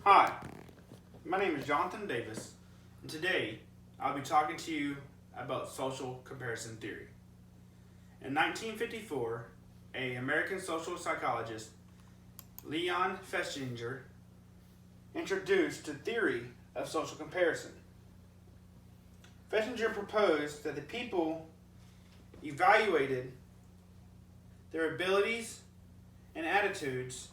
Hi, my name is Jonathan Davis, and today I'll be talking to you about social comparison theory. In 1954, an American social psychologist, Leon Festinger, introduced the theory of social comparison. Festinger proposed that the people evaluated their abilities and attitudes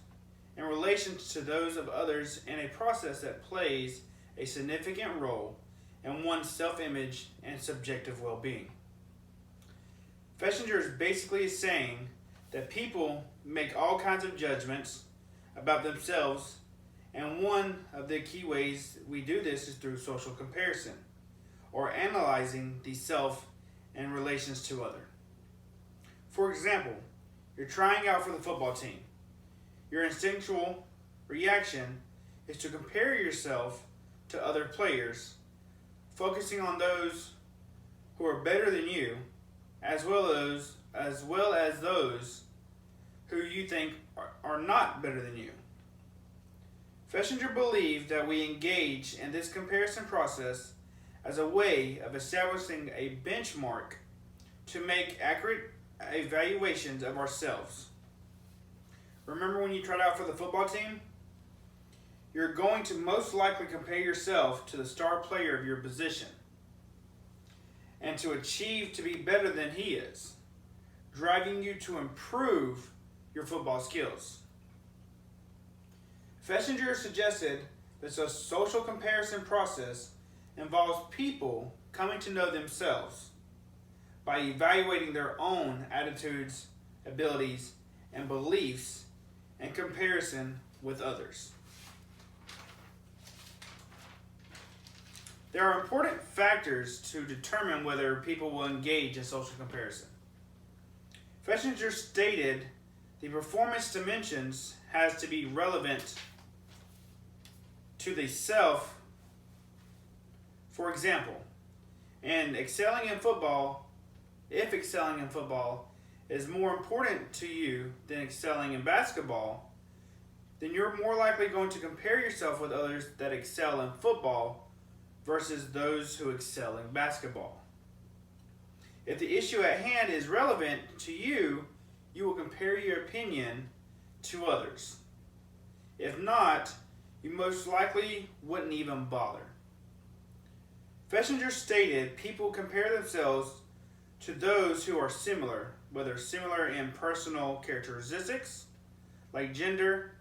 in relation to those of others in a process that plays a significant role in one's self-image and subjective well-being. Festinger is basically saying that people make all kinds of judgments about themselves, and one of the key ways we do this is through social comparison, or analyzing the self in relations to other. For example, you're trying out for the football team. Your instinctual reaction is to compare yourself to other players, focusing on those who are better than you, as well as those who you think are not better than you. Festinger believed that we engage in this comparison process as a way of establishing a benchmark to make accurate evaluations of ourselves. Remember when you tried out for the football team? You're going to most likely compare yourself to the star player of your position and to achieve to be better than he is, driving you to improve your football skills. Festinger suggested that the social comparison process involves people coming to know themselves by evaluating their own attitudes, abilities, and beliefs in comparison with others. There are important factors to determine whether people will engage in social comparison. Festinger stated the performance dimensions has to be relevant to the self. For example, if excelling in football is more important to you than excelling in basketball, then you're more likely going to compare yourself with others that excel in football versus those who excel in basketball. If the issue at hand is relevant to you, you will compare your opinion to others. If not, you most likely wouldn't even bother. Festinger stated people compare themselves to those who are similar, whether similar in personal characteristics, like gender,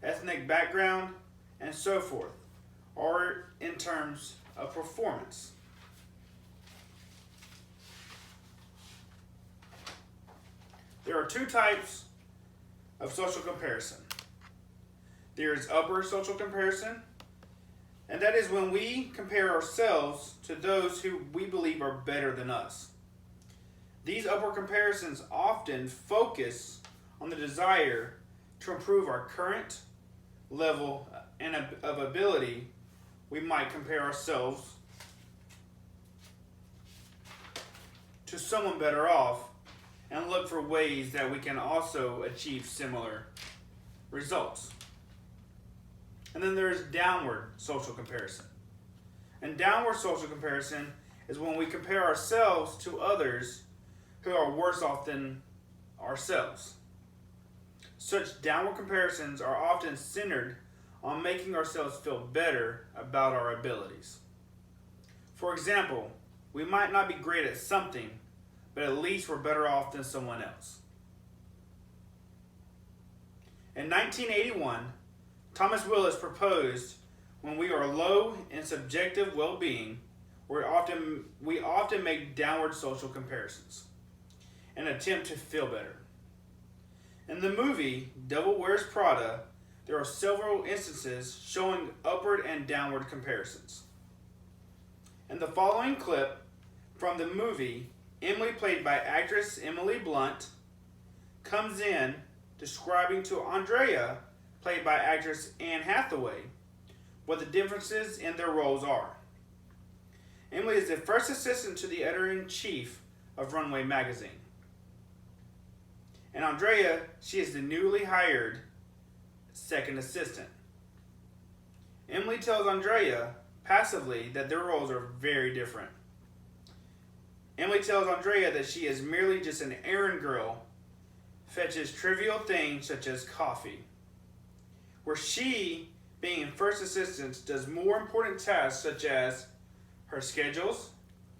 ethnic background, and so forth, or in terms of performance. There are two types of social comparison. There is upward social comparison, and that is when we compare ourselves to those who we believe are better than us. These upward comparisons often focus on the desire to improve our current level of ability. We might compare ourselves to someone better off and look for ways that we can also achieve similar results. And then there's downward social comparison. And downward social comparison is when we compare ourselves to others who are worse off than ourselves. Such downward comparisons are often centered on making ourselves feel better about our abilities. For example, we might not be great at something, but at least we're better off than someone else. In 1981, Thomas Willis proposed when we are low in subjective well-being, we often make downward social comparisons in an attempt to feel better. In the movie Devil Wears Prada, there are several instances showing upward and downward comparisons. In the following clip from the movie, Emily, played by actress Emily Blunt, comes in describing to Andrea, played by actress Anne Hathaway, what the differences in their roles are. Emily is the first assistant to the editor-in-chief of Runway magazine. And Andrea, she is the newly hired second assistant. Emily tells Andrea passively that their roles are very different. Emily tells Andrea that she is merely just an errand girl, fetches trivial things such as coffee, where she, being first assistant, does more important tasks such as her schedules,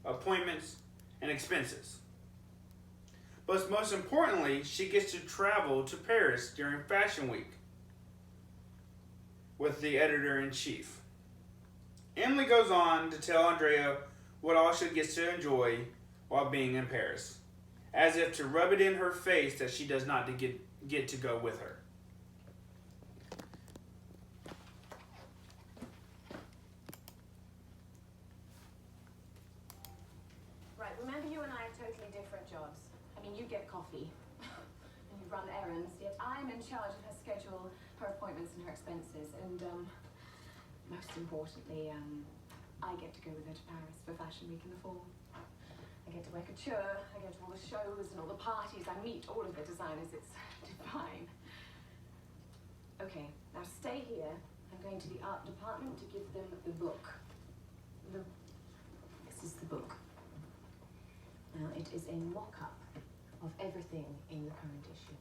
appointments, and expenses. But most importantly, she gets to travel to Paris during Fashion Week with the editor-in-chief. Emily goes on to tell Andrea what all she gets to enjoy while being in Paris, as if to rub it in her face that she does not get to go with her. Right, remember you and I have totally different jobs. I mean, you get coffee and you run errands, yet I'm in charge of her schedule, her appointments and her expenses. And most importantly, I get to go with her to Paris for Fashion Week in the fall. I get to wear couture, I go to all the shows and all the parties, I meet all of the designers, it's divine. Okay, now stay here. I'm going to the art department to give them the book. This is the book. Now, it is a mock-up of everything in the current issue.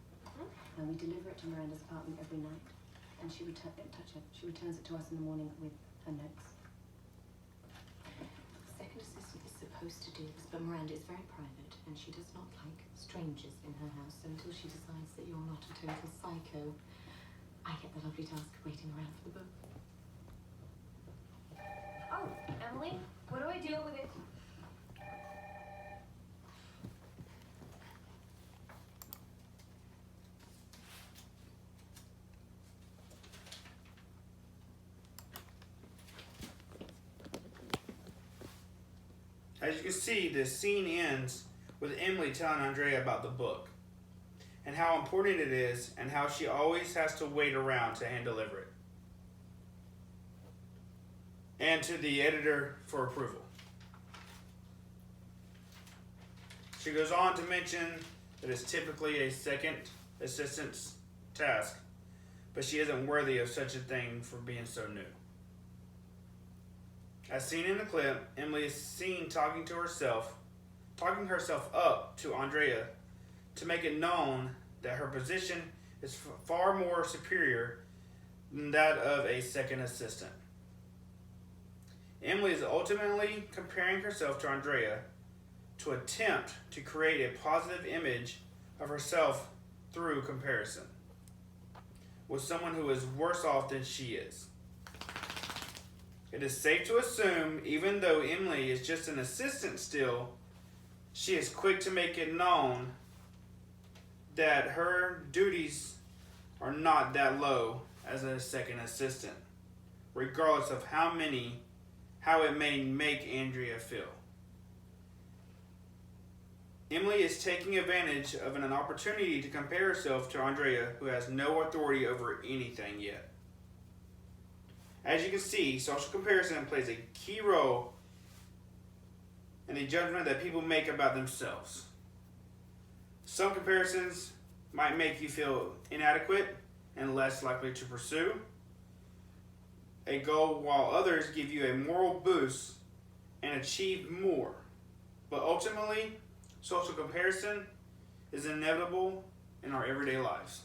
Now, we deliver it to Miranda's apartment every night, and she returns it to us in the morning with her notes. The second assistant is supposed to do this, but Miranda is very private, and she does not like strangers in her house until she decides that you're not a total psycho. I get the lovely task of waiting around for the book. Oh, Emily, what do I do with it? As you can see, the scene ends with Emily telling Andrea about the book and how important it is and how she always has to wait around to hand deliver it. And to the editor for approval. She goes on to mention that it's typically a second assistant's task, but she isn't worthy of such a thing for being so new. As seen in the clip, Emily is seen talking herself up to Andrea to make it known that her position is far more superior than that of a second assistant. Emily is ultimately comparing herself to Andrea to attempt to create a positive image of herself through comparison with someone who is worse off than she is. It is safe to assume, even though Emily is just an assistant still, she is quick to make it known that her duties are not that low as a second assistant, regardless of how it may make Andrea feel. Emily is taking advantage of an opportunity to compare herself to Andrea, who has no authority over anything yet. As you can see, social comparison plays a key role in the judgment that people make about themselves. Some comparisons might make you feel inadequate and less likely to pursue a goal, while others give you a moral boost and achieve more. But ultimately, social comparison is inevitable in our everyday lives.